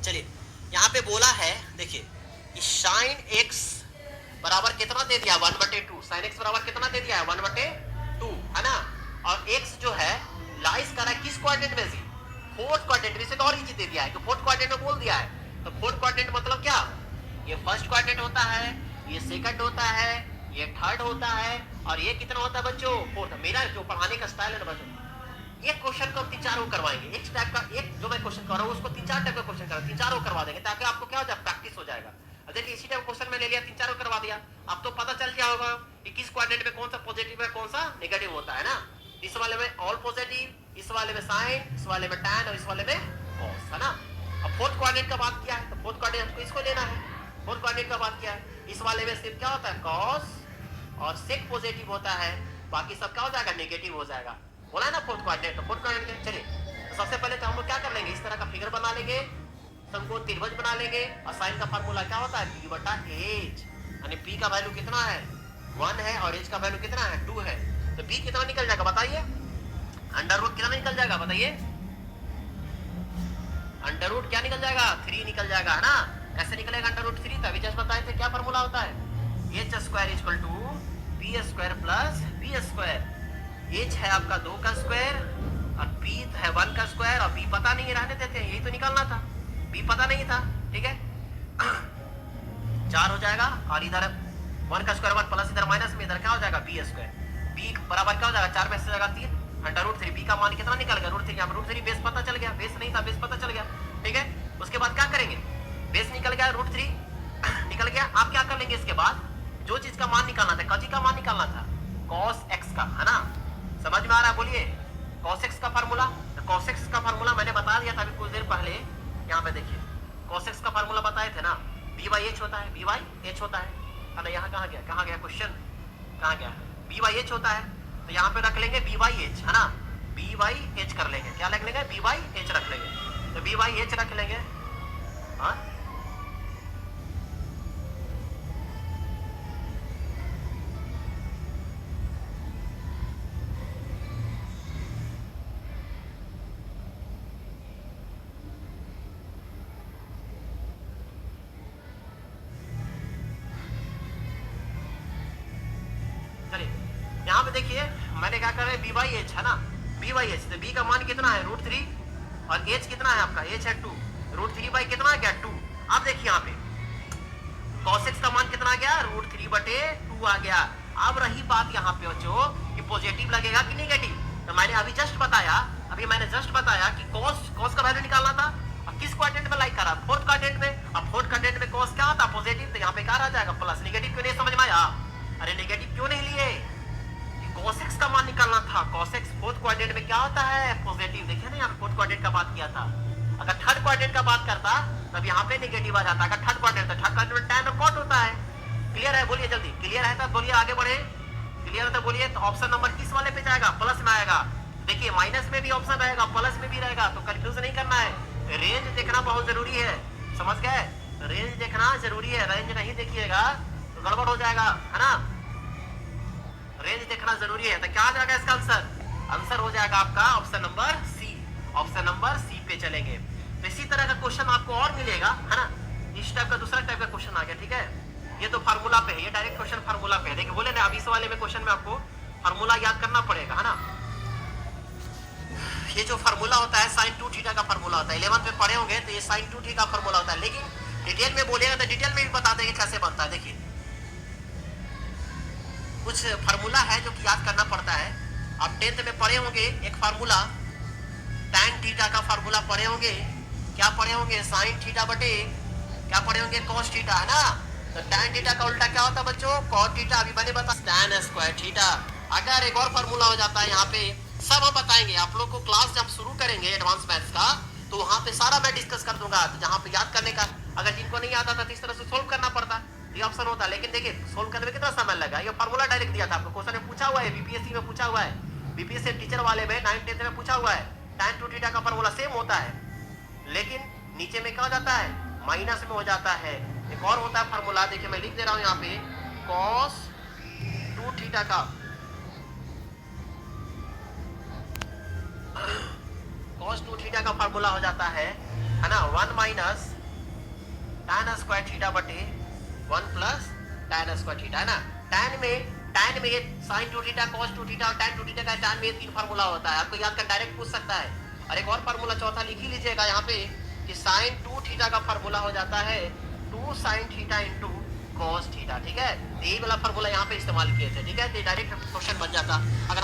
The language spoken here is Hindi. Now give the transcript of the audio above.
चलिए यहाँ पे बोला है, देखिए कि साइन एक्स बराबर कितना दे दिया 1/2, साइन एक्स बराबर कितना दे दिया है 1/2 है ना। और एक्स जो है लाइज कर रहा है किस क्वाड्रेंट में, फोर्थ क्वाड्रेंट में। से तो और इजी दे दिया है कि फोर्थ क्वाड्रेंट में बोल दिया है। तो फोर्थ क्वाड्रेंट मतलब क्या, ये फर्स्ट क्वाड्रेंट होता है, ये सेकंड होता है, ये थर्ड होता है, और ये कितना होता है बच्चों, फोर्थ। मेरा जो पढ़ाने का स्टाइल है ना बच्चों, एक क्वेश्चन को हम 3-4 वो करवाएंगे, एक टाइप का, एक जो मैं क्वेश्चन कर रहा हूँ उसको 3-4 टाइप का क्वेश्चन कर 3-4 वो करवा देंगे, ताकि आपको क्या हो जाए, प्रैक्टिस हो जाएगा। अब देखिए इसी टाइप क्वेश्चन में ले लिया, 3-4 करवा दिया, अब तो पता चल गया होगा कि किस क्वाड्रेंट में कौन सा पॉजिटिव है कौन सा नेगेटिव होता है ना। इस वाले में ऑल पॉजिटिव, इस वाले में साइन, इस वाले में टैन, और इस वाले में कॉस, है ना। अब फोर्थ क्वाड्रेंट का बात किया है, तो फोर्थ क्वाड्रेंट हमको इसको लेना है। फोर्थ क्वाड्रेंट का बात किया है, इस वाले में सिर्फ क्या होता है कॉस और सेक पॉजिटिव होता है, बाकी सब क्या हो जाएगा नेगेटिव हो जाएगा, बोला है ना फोर्थ क्वाड्रेंट। तो फोर्थ क्वाड्रेंट चलिए तो सबसे पहले तो हम लोग क्या कर लेंगे, इस तरह का फिगर बना लेंगे, समकोण त्रिभुज बना लेंगे, और साइन का फार्मूला क्या होता है b/h, यानी p का वैल्यू कितना है 1 है और h का वैल्यू कितना है 2 है। तो b कितना निकल जाएगा बताइए, अंडर रूट कितना निकल जाएगा बताइए, अंडर रूट क्या निकल जाएगा 3 निकल जाएगा, है ना। कैसे निकलेगा अंडर रूट 3, तभी जस्ट बताए थे क्या फार्मूला होता है, h² = b² + b²। h है आपका 2 का स्क्वायर और p है 1 का स्क्वायर, और b पता नहीं रहने देते हैं, यही तो निकालना था, b पता नहीं था, ठीक है। 4 हो जाएगा, और इधर 1 का स्क्वायर 1 प्लस इधर माइनस में, इधर क्या हो जाएगा b² b बराबर क्या हो जाएगा 4 में से जाएगा 3, अंडर रूट 3। b का मान कितना निकल गया √3, यहाँ √3 बेस पता चल गया, बेस नहीं था बेस पता चल गया, ठीक है। उसके बाद क्या करेंगे, बेस निकल गया √3 निकल गया, आप क्या कर लेंगे इसके बाद, जो चीज का मान निकालना था, कजी का मान निकालना था cos x का, है ना। समझ में आ रहा है, बोलिए cos x का फार्मूला। तो cos x का फार्मूला मैंने बता दिया था अभी कुछ देर पहले, यहाँ पे देखिए cos x का फार्मूला बताए थे ना, b/h होता है, b/h होता है ना। यहाँ कहाँ गया क्वेश्चन, कहाँ गया, b/h होता है, तो यहाँ पे रख लेंगे b/h, है ना, b/h कर लेंगे, क्या रख लेंगे b/h रख लेंगे, तो b/h रख लेंगे। हाँ यहाँ पे देखिए मैंने क्या कर रहे हैं b/h, है ना, b/h, तो b का मान कितना है √3 और h कितना है आपका, h है 2, √3 बाई कितना आ गया 2। अब देखिए यहाँ पे cos x का मान कितना आ गया √3/2 आ गया। अब रही बात यहाँ पे बच्चों कि पॉजिटिव लगेगा कि नेगेटिव, तो मैंने अभी जस्ट बताया कि cos का वैल्यू निकालना था, और किस क्वाड्रेंट में लाइक करा, फोर्थ क्वाड्रेंट में। अब फोर्थ क्वाड्रेंट में cos क्या होता पॉजिटिव, तो यहाँ पे क्या रह जाएगा प्लस, नेगेटिव क्यों नहीं समझ में आया, अरे नेगेटिव क्यों नहीं लिए, cos x का मान निकालना था, cos x फोर्थ क्वाड्रेंट में क्या होता है पॉजिटिव, देखिए ना यहाँ फोर्थ क्वाड्रेंट का बात किया था। अगर थर्ड क्वाड्रेंट का बात करता तब यहाँ पे नेगेटिव आ जाता, अगर थर्ड क्वाड्रेंट तो थर्ड क्वाड्रेंट में tan और cot होता है। क्लियर है, बोलिए जल्दी, क्लियर है तो बोलिए आगे बढ़े, क्लियर है तो बोलिए। तो ऑप्शन नंबर किस वाले पे जाएगा, प्लस में आएगा। देखिए माइनस में भी ऑप्शन रहेगा, प्लस में भी रहेगा, तो कंफ्यूज नहीं करना है, रेंज देखना बहुत जरूरी है, समझ गए, रेंज देखना जरूरी है, रेंज नहीं देखिएगा तो गड़बड़ हो जाएगा, है ना, रेंज देखना जरूरी है। तो क्या आ जाएगा इसका आंसर, आंसर हो जाएगा आपका option number C, option number C पे चलेंगे। तो इसी तरह का क्वेश्चन आपको और मिलेगा, है ना, इस टाइप का दूसरा टाइप का क्वेश्चन आ गया, ठीक है। ये तो फार्मूला पे है, ये डायरेक्ट क्वेश्चन फार्मूला पे है, देखिए बोले ना, अब इस वाले में क्वेश्चन में आपको फार्मूला याद करना पड़ेगा, है ना। ये जो फार्मूला होता है sin 2θ का फार्मूला होता है, 11th में पढ़े होंगे तो ये sin 2θ का फार्मूला होता है, लेकिन डिटेल में बोलेगा तो डिटेल में भी बता देंगे कैसे बनता है। देखिए कुछ फार्मूला है जो कि याद करना पड़ता है, आप 10th में पढ़े होंगे एक फार्मूला tan थीटा का फार्मूला पढ़े होंगे, क्या पढ़े होंगे sin थीटा बटे क्या पढ़े होंगे cos थीटा, है ना। तो tan थीटा का उल्टा क्या होता है बच्चों cot थीटा, अभी मैंने बताया tan स्क्वायर थीटा। अगर एक और फार्मूला हो जाता है यहाँ पे, सब हम बताएंगे आप लोग को, क्लास जब शुरू करेंगे एडवांस मैथ्स का तो वहाँ पे सारा मैं डिस्कस कर दूंगा, तो जहाँ पे याद करने का अगर जिनको नहीं आता था तो इस तरह से सोल्व करना पड़ता, ये ऑप्शन होता है। लेकिन देखिए सोल्व करने में कितना समय लगा, ये फार्मूला डायरेक्ट दिया था आपको, क्वेश्चन में पूछा हुआ है, बीपीएससी में पूछा हुआ है, बीपीएससी टीचर वाले में 9th 10th में पूछा हुआ है, tan 2θ का फार्मूला सेम होता है, लेकिन नीचे में क्या हो जाता है माइनस में हो जाता है। एक और होता है फार्मूला, देखिए मैं लिख दे रहा हूँ यहाँ पे cos 2θ का, cos 2θ का फार्मूला हो जाता है ना 1 - tan स्क्वायर थीटा बटे 1 प्लस tan स्क्वायर थीटा है ना। tan में ये sin 2 थीटा cos 2 थीटा और tan 2 थीटा का tan में ये 3 फार्मूला होता है, आपको याद कर डायरेक्ट पूछ सकता है। और एक और फार्मूला चौथा लिख ही लीजिएगा यहाँ पे कि sin 2 थीटा का फार्मूला हो जाता है 2 sin theta into cos theta, ठीक है। यही वाला फार्मूला यहाँ पे इस्तेमाल किए थे, ठीक है। तो डायरेक्ट क्वेश्चन बन जाता अगर